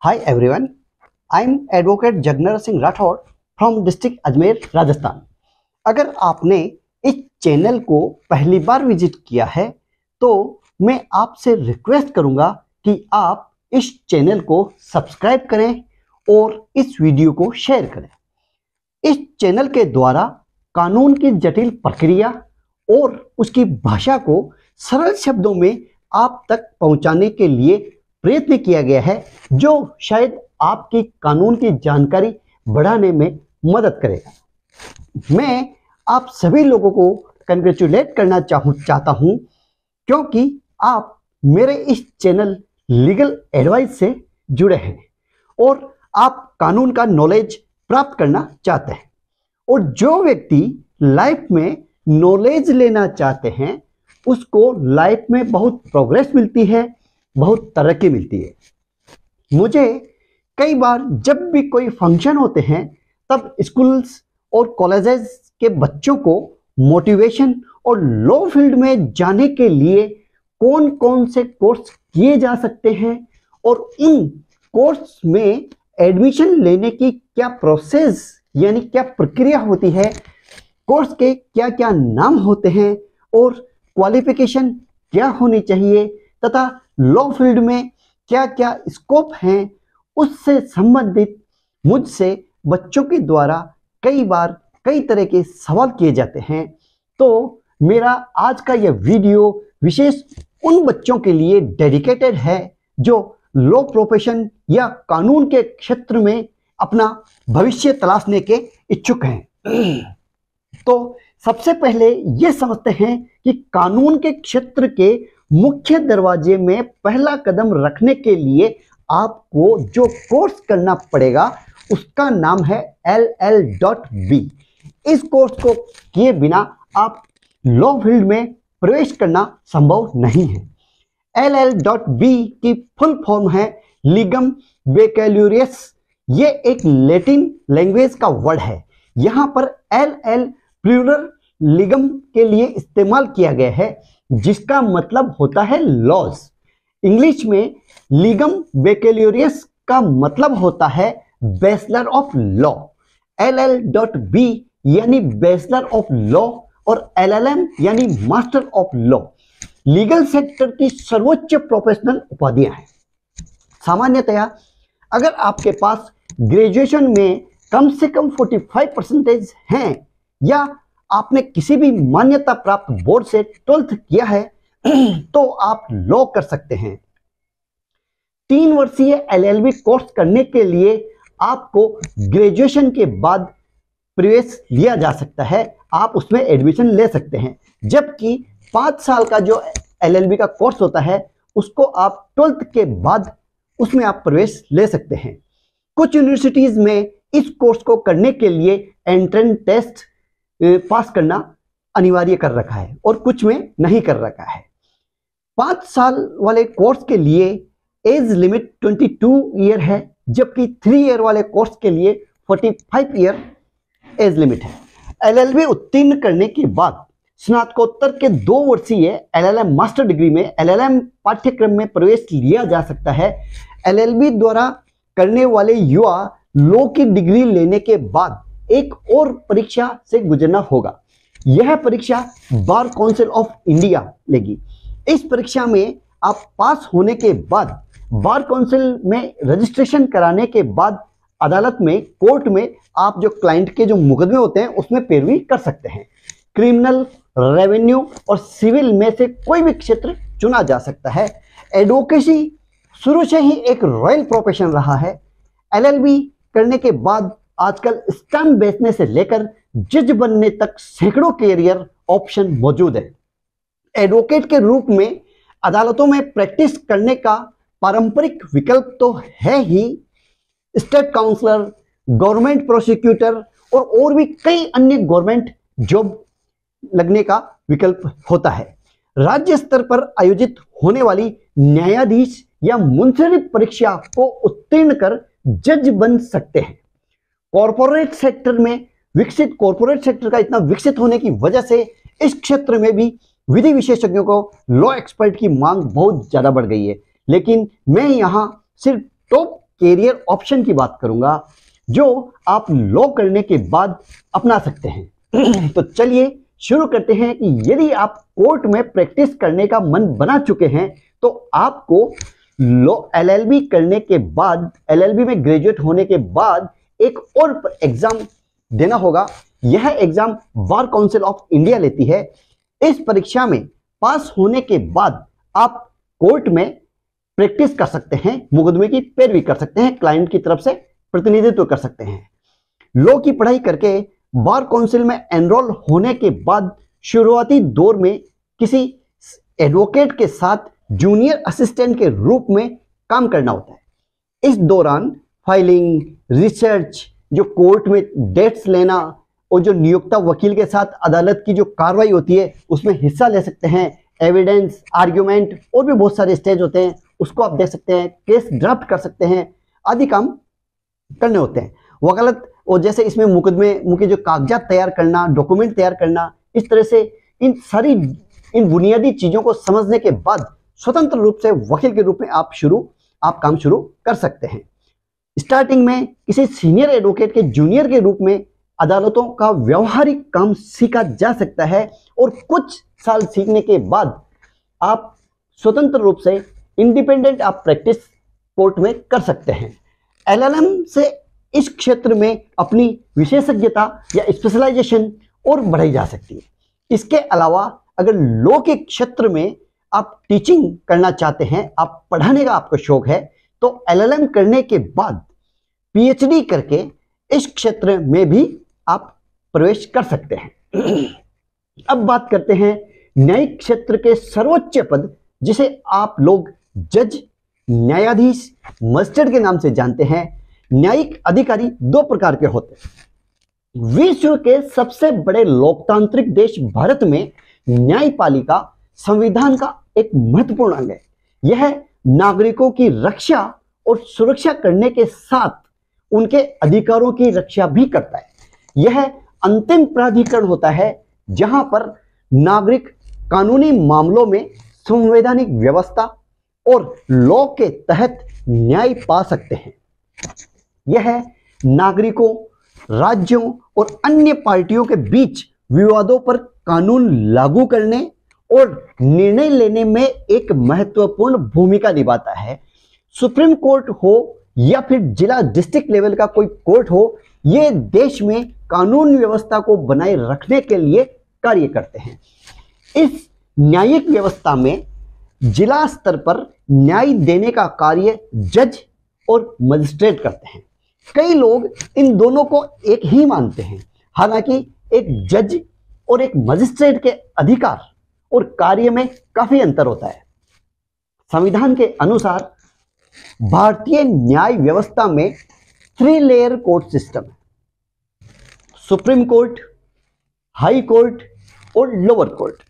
Hi everyone, I'm Advocate Jagnar Singh Rathod from district Ajmer Rajasthan. अगर आपने इस चैनल को पहली बार विजिट किया है तो मैं आपसे रिक्वेस्ट करूंगा कि आप इस चैनल को सब्सक्राइब करें और इस वीडियो को शेयर करें। इस चैनल के द्वारा कानून की जटिल प्रक्रिया और उसकी भाषा को सरल शब्दों में आप तक पहुंचाने के लिए प्रयत्न किया गया है, जो शायद आपकी कानून की जानकारी बढ़ाने में मदद करेगा। मैं आप सभी लोगों को कंग्रेचुलेट करना चाहता हूं, क्योंकि आप मेरे इस चैनल लीगल एडवाइस से जुड़े हैं और आप कानून का नॉलेज प्राप्त करना चाहते हैं। और जो व्यक्ति लाइफ में नॉलेज लेना चाहते हैं उसको लाइफ में बहुत प्रोग्रेस मिलती है, बहुत तरक्की मिलती है। मुझे कई बार जब भी कोई फंक्शन होते हैं तब स्कूल्स और कॉलेजेस के बच्चों को मोटिवेशन और लॉ फील्ड में जाने के लिए कौन कौन से कोर्स किए जा सकते हैं और उन कोर्स में एडमिशन लेने की क्या प्रोसेस यानी क्या प्रक्रिया होती है, कोर्स के क्या क्या नाम होते हैं और क्वालिफिकेशन क्या होनी चाहिए तथा लॉ फील्ड में क्या क्या स्कोप हैं, उससे संबंधित मुझसे बच्चों के द्वारा कई बार कई तरह के सवाल किए जाते हैं। तो मेरा आज का यह वीडियो विशेष उन बच्चों के लिए डेडिकेटेड है जो लॉ प्रोफेशन या कानून के क्षेत्र में अपना भविष्य तलाशने के इच्छुक हैं। तो सबसे पहले ये समझते हैं कि कानून के क्षेत्र के मुख्य दरवाजे में पहला कदम रखने के लिए आपको जो कोर्स करना पड़ेगा उसका नाम है LL.B। इस कोर्स को किए बिना आप लॉ फील्ड में प्रवेश करना संभव नहीं है। LL.B की फुल फॉर्म है लीगम बेक्यूलोरियस। ये एक लैटिन लैंग्वेज का वर्ड है। यहाँ पर LL प्लूरल लीगम के लिए इस्तेमाल किया गया है, जिसका मतलब होता है लॉज। इंग्लिश में लीगम बेक्यूलोरियस का मतलब होता है बैचलर ऑफ लॉ। LL.B यानी बैचलर ऑफ लॉ और LLM यानी master of law legal sector की सर्वोच्च प्रोफेशनल उपाधियां हैं। सामान्यतया अगर आपके पास ग्रेजुएशन में कम से कम 45% हैं या आपने किसी भी मान्यता प्राप्त बोर्ड से 12th किया है तो आप लॉ कर सकते हैं। 3 वर्षीय LLB कोर्स करने के लिए आपको ग्रेजुएशन के बाद प्रवेश लिया जा सकता है, आप उसमें एडमिशन ले सकते हैं। जबकि 5 साल का जो LLB का कोर्स होता है उसको आप 12th के बाद उसमें आप प्रवेश ले सकते हैं। कुछ यूनिवर्सिटीज में इस कोर्स को करने के लिए एंट्रेंस टेस्ट पास करना अनिवार्य कर रखा है और कुछ में नहीं कर रखा है। 5 साल वाले कोर्स के लिए एज लिमिट 22 ईयर है, जबकि 3 ईयर वाले कोर्स के लिए 45 ईयर एज लिमिट है। LLB उत्तीर्ण करने के बाद स्नातकोत्तर के 2 वर्षीय LLM मास्टर डिग्री में LLM पाठ्यक्रम में प्रवेश लिया जा सकता है। LLB द्वारा करने वाले युवा लॉ की डिग्री लेने के बाद एक और परीक्षा से गुजरना होगा। यह परीक्षा बार काउंसिल ऑफ इंडिया लेगी। इस परीक्षा में आप पास होने के बाद बार काउंसिल में रजिस्ट्रेशन कराने के बाद अदालत में कोर्ट में आप जो क्लाइंट के जो मुकदमे होते हैं उसमें पैरवी कर सकते हैं। क्रिमिनल, रेवेन्यू और सिविल में से कोई भी क्षेत्र चुना जा सकता है। एडवोकेसी शुरू से ही एक रॉयल प्रोफेशन रहा है। LLB करने के बाद आजकल स्टैम्प बेचने से लेकर जज बनने तक सैकड़ों कैरियर ऑप्शन मौजूद है। एडवोकेट के रूप में अदालतों में प्रैक्टिस करने का पारंपरिक विकल्प तो है ही, स्टेट काउंसलर, गवर्नमेंट प्रोसिक्यूटर और भी कई अन्य गवर्नमेंट जॉब लगने का विकल्प होता है। राज्य स्तर पर आयोजित होने वाली न्यायाधीश या मुंसिफ परीक्षा को उत्तीर्ण कर जज बन सकते हैं। कॉर्पोरेट सेक्टर में कॉर्पोरेट सेक्टर का इतना विकसित होने की वजह से इस क्षेत्र में भी विधि विशेषज्ञों को लॉ एक्सपर्ट की मांग बहुत ज्यादा बढ़ गई है। लेकिन मैं यहाँ सिर्फ टॉप कैरियर ऑप्शन की बात करूंगा जो आप लॉ करने के बाद अपना सकते हैं। तो चलिए शुरू करते हैं कि यदि आप कोर्ट में प्रैक्टिस करने का मन बना चुके हैं तो आपको लॉ एलएलबी करने के बाद, एलएलबी में ग्रेजुएट होने के बाद एक और एग्जाम देना होगा। यह exam bar council of India लेती है। इस परीक्षा में पास होने के बाद आप कोर्ट में प्रैक्टिस कर सकते हैं, मुकदमे की पैरवी कर सकते हैं, क्लाइंट की तरफ से प्रतिनिधित्व कर सकते हैं। लॉ की पढ़ाई करके बार काउंसिल में एनरोल होने के बाद शुरुआती दौर में किसी एडवोकेट के साथ जूनियर असिस्टेंट के रूप में काम करना होता है। इस दौरान फाइलिंग, रिसर्च, जो कोर्ट में डेट्स लेना और जो नियोक्ता वकील के साथ अदालत की जो कार्रवाई होती है उसमें हिस्सा ले सकते हैं। एविडेंस, आर्ग्यूमेंट और भी बहुत सारे स्टेज होते हैं, उसको आप देख सकते हैं। केस ड्राफ्ट कर सकते हैं, आदि काम करने होते हैं। वकालत और जैसे इसमें मुकदमे के जो कागजात तैयार करना, डॉक्यूमेंट तैयार करना, इस तरह से इन बुनियादी चीजों को समझने के बाद स्वतंत्र रूप से वकील के रूप में आप काम शुरू कर सकते हैं। स्टार्टिंग में किसी सीनियर एडवोकेट के जूनियर के रूप में अदालतों का व्यवहारिक काम सीखा जा सकता है और कुछ साल सीखने के बाद आप स्वतंत्र रूप से इंडिपेंडेंट आप प्रैक्टिस कोर्ट में कर सकते हैं। एलएलएम से इस क्षेत्र में अपनी विशेषज्ञता या स्पेशलाइजेशन और बढ़ाई जा सकती है। इसके अलावा अगर लॉ के क्षेत्र में आप टीचिंग करना चाहते हैं, आप पढ़ाने का आपको शौक है, तो एलएलएम करने के बाद पीएचडी करके इस क्षेत्र में भी आप प्रवेश कर सकते हैं। अब बात करते हैं न्यायिक क्षेत्र के सर्वोच्च पद जिसे आप लोग जज, न्यायाधीश, मजिस्ट्रेट के नाम से जानते हैं। न्यायिक अधिकारी दो प्रकार के होते हैं। विश्व के सबसे बड़े लोकतांत्रिक देश भारत में न्यायपालिका संविधान का एक महत्वपूर्ण अंग है। यह नागरिकों की रक्षा और सुरक्षा करने के साथ उनके अधिकारों की रक्षा भी करता है। यह अंतिम प्राधिकरण होता है जहां पर नागरिक कानूनी मामलों में संवैधानिक व्यवस्था और लॉ के तहत न्याय पा सकते हैं। यह नागरिकों, राज्यों और अन्य पार्टियों के बीच विवादों पर कानून लागू करने और निर्णय लेने में एक महत्वपूर्ण भूमिका निभाता है। सुप्रीम कोर्ट हो या फिर जिला डिस्ट्रिक्ट लेवल का कोई कोर्ट हो, ये देश में कानून व्यवस्था को बनाए रखने के लिए कार्य करते हैं। इस न्यायिक व्यवस्था में जिला स्तर पर न्याय देने का कार्य जज और मजिस्ट्रेट करते हैं। कई लोग इन दोनों को एक ही मानते हैं, हालांकि एक जज और एक मजिस्ट्रेट के अधिकार और कार्य में काफी अंतर होता है। संविधान के अनुसार भारतीय न्याय व्यवस्था में 3 लेयर कोर्ट सिस्टम है। सुप्रीम कोर्ट, हाई कोर्ट और लोअर कोर्ट।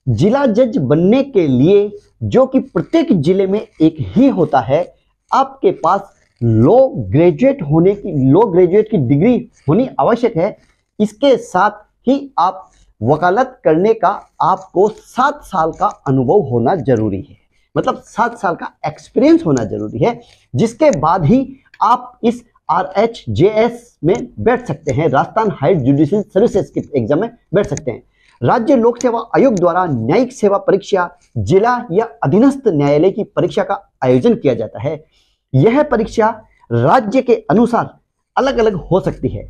जिला जज बनने के लिए, जो कि प्रत्येक जिले में एक ही होता है, आपके पास लॉ ग्रेजुएट की डिग्री होनी आवश्यक है। इसके साथ ही आप वकालत करने का आपको 7 साल का अनुभव होना जरूरी है, मतलब 7 साल का एक्सपीरियंस होना जरूरी है, जिसके बाद ही आप इस RHJS में बैठ सकते हैं, राजस्थान हायर जुडिशियल सर्विसेज के एग्जाम में बैठ सकते हैं। राज्य लोक सेवा आयोग द्वारा न्यायिक सेवा परीक्षा जिला या अधीनस्थ न्यायालय की परीक्षा का आयोजन किया जाता है। यह परीक्षा राज्य के अनुसार अलग अलग हो सकती है।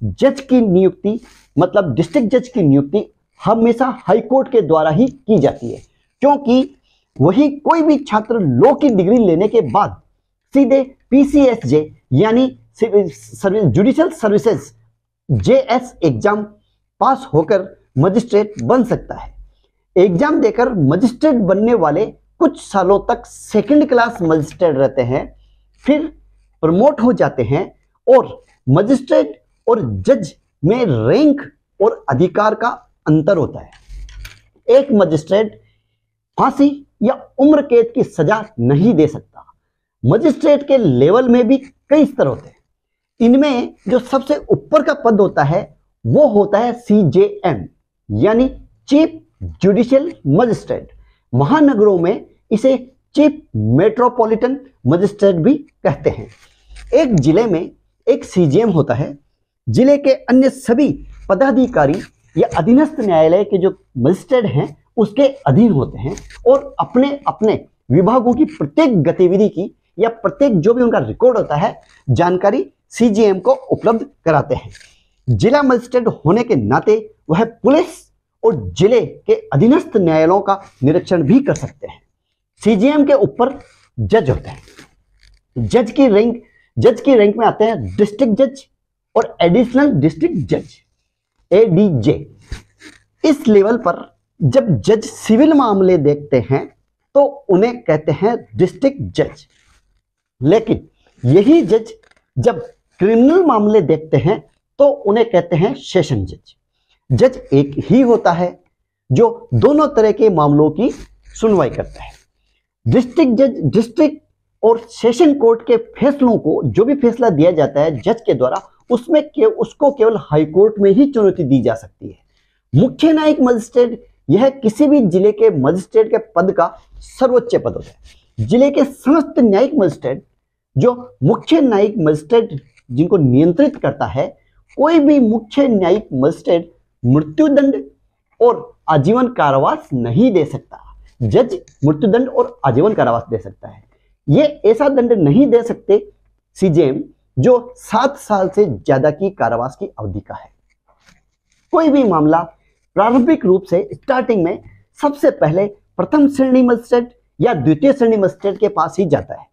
जज की नियुक्ति, मतलब डिस्ट्रिक्ट जज की नियुक्ति हमेशा हाई कोर्ट के द्वारा ही की जाती है, क्योंकि वही कोई भी छात्र लॉ की डिग्री लेने के बाद सीधे PCSJ यानी जुडिशियल सर्विसेज JS एग्जाम पास होकर मजिस्ट्रेट बन सकता है। एग्जाम देकर मजिस्ट्रेट बनने वाले कुछ सालों तक सेकंड क्लास मजिस्ट्रेट रहते हैं, फिर प्रमोट हो जाते हैं और मजिस्ट्रेट और जज में रैंक और अधिकार का अंतर होता है। एक मजिस्ट्रेट फांसी या उम्र कैद की सजा नहीं दे सकता। मजिस्ट्रेट के लेवल में भी कई स्तर होते हैं। इनमें जो सबसे ऊपर का पद होता है वो होता है CJM यानी चीफ जुडिशियल मजिस्ट्रेट। महानगरों में इसे चीफ मेट्रोपॉलिटन मजिस्ट्रेट भी कहते हैं। एक जिले में एक सीजीएम होता है। जिले के अन्य सभी पदाधिकारी या अधीनस्थ न्यायालय के जो मजिस्ट्रेट हैं उसके अधीन होते हैं और अपने अपने विभागों की प्रत्येक गतिविधि की या प्रत्येक जो भी उनका रिकॉर्ड होता है जानकारी सीजीएम को उपलब्ध कराते हैं। जिला मजिस्ट्रेट होने के नाते वह पुलिस और जिले के अधीनस्थ न्यायालयों का निरीक्षण भी कर सकते हैं। सीजीएम के ऊपर जज होते हैं। जज की रैंक में आते हैं डिस्ट्रिक्ट जज और एडिशनल डिस्ट्रिक्ट जज, एडीजे। इस लेवल पर जब जज सिविल मामले देखते हैं तो उन्हें कहते हैं डिस्ट्रिक्ट जज, लेकिन यही जज जब क्रिमिनल मामले देखते हैं तो उन्हें कहते हैं सेशन जज। जज एक ही होता है जो दोनों तरह के मामलों की सुनवाई करता है। डिस्ट्रिक्ट जज डिस्ट्रिक्ट और सेशन कोर्ट के फैसलों को जो भी फैसला दिया जाता है जज के द्वारा उसको केवल हाई कोर्ट में ही चुनौती दी जा सकती है। मुख्य न्यायिक मजिस्ट्रेट यह किसी भी जिले के मजिस्ट्रेट के पद का सर्वोच्च पद होता है। जिले के समस्त न्यायिक मजिस्ट्रेट जो मुख्य न्यायिक मजिस्ट्रेट जिनको नियंत्रित करता है, कोई भी मुख्य न्यायिक मजिस्ट्रेट मृत्युदंड और आजीवन कारावास नहीं दे सकता। जज मृत्युदंड और आजीवन कारावास दे सकता है। ये ऐसा दंड नहीं दे सकते सीजेएम जो 7 साल से ज्यादा की कारावास की अवधि का है। कोई भी मामला प्रारंभिक रूप से स्टार्टिंग में सबसे पहले प्रथम श्रेणी मजिस्ट्रेट या द्वितीय श्रेणी मजिस्ट्रेट के पास ही जाता है।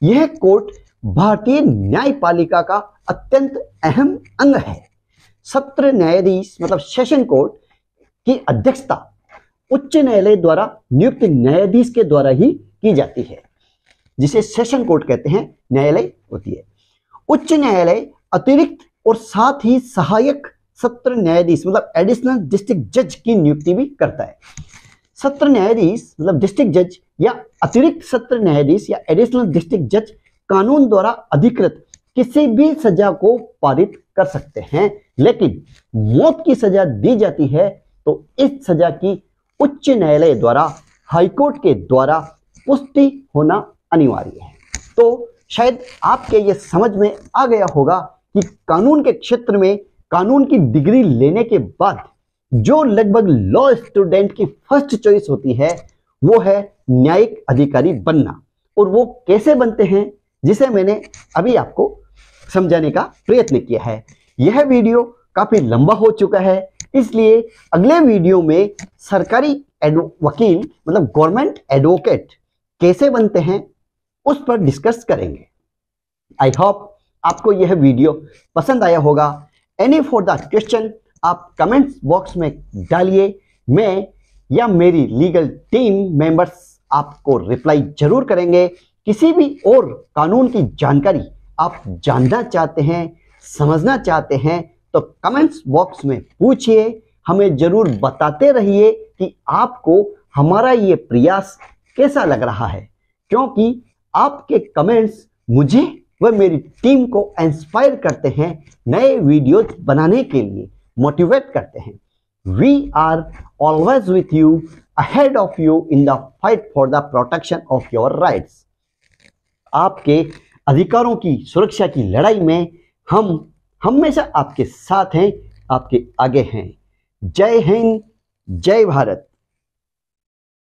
यह कोर्ट भारतीय न्यायपालिका का अत्यंत अहम अंग है। सत्र न्यायाधीश मतलब सेशन कोर्ट की अध्यक्षता उच्च न्यायालय द्वारा नियुक्त न्यायाधीश के द्वारा ही की जाती है, जिसे सेशन कोर्ट कहते हैं, न्यायालय होती है। उच्च न्यायालय अतिरिक्त और साथ ही सहायक सत्र न्यायाधीश मतलब एडिशनल डिस्ट्रिक्ट जज की नियुक्ति भी करता है। सत्र न्यायाधीश मतलब डिस्ट्रिक्ट जज या अतिरिक्त सत्र न्यायाधीश या एडिशनल डिस्ट्रिक्ट जज कानून द्वारा अधिकृत किसी भी सजा को पारित कर सकते हैं, लेकिन मौत की सजा दी जाती है तो इस सजा की उच्च न्यायालय द्वारा हाईकोर्ट के द्वारा पुष्टि होना अनिवार्य है। तो शायद आपके ये समझ में आ गया होगा कि कानून के क्षेत्र में कानून की डिग्री लेने के बाद जो लगभग लॉ स्टूडेंट की फर्स्ट चॉइस होती है वो है न्यायिक अधिकारी बनना, और वो कैसे बनते हैं जिसे मैंने अभी आपको समझाने का प्रयत्न किया है। यह वीडियो काफी लंबा हो चुका है, इसलिए अगले वीडियो में सरकारी वकील मतलब गवर्नमेंट एडवोकेट कैसे बनते हैं उस पर डिस्कस करेंगे। आई होप आपको यह वीडियो पसंद आया होगा। एनी फॉर द क्वेश्चन आप कमेंट्स बॉक्स में डालिए, मैं या मेरी लीगल टीम मेंबर्स आपको रिप्लाई जरूर करेंगे। किसी भी और कानून की जानकारी आप जानना चाहते हैं, समझना चाहते हैं तो कमेंट्स बॉक्स में पूछिए, हमें जरूर बताते रहिए कि आपको हमारा ये प्रयास कैसा लग रहा है, क्योंकि आपके कमेंट्स मुझे व मेरी टीम को इंस्पायर करते हैं, नए वीडियोज बनाने के लिए मोटिवेट करते हैं। We are always with you, ahead of you in the fight for the protection of your rights. आपके अधिकारों की सुरक्षा की लड़ाई में हम हमेशा आपके साथ हैं, आपके आगे हैं। जय हिंद, जय भारत।